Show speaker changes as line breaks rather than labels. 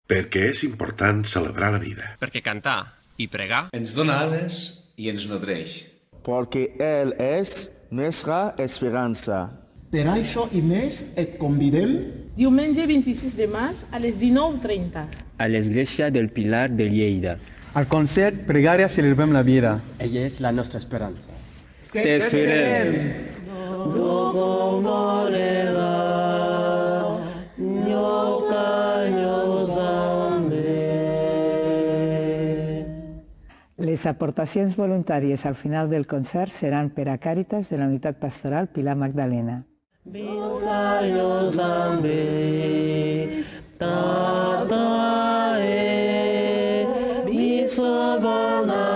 Perquè és important celebrar la vida.
Perquè cantar i pregar
ens dona ales i ens nodreix.
Porque Él es nuestra esperança.
Per això i més et convidem
diumenge 26 de març a les 19:30
a l'església del Pilar de Lleida.
Al concert Pregària Celebrem la Vida.
Ella és la nostra esperança.
T'esperem!
Les aportacions voluntàries al final del concert seran per a Càritas de la Unitat Pastoral Pilar Magdalena.
Tata e mi sabana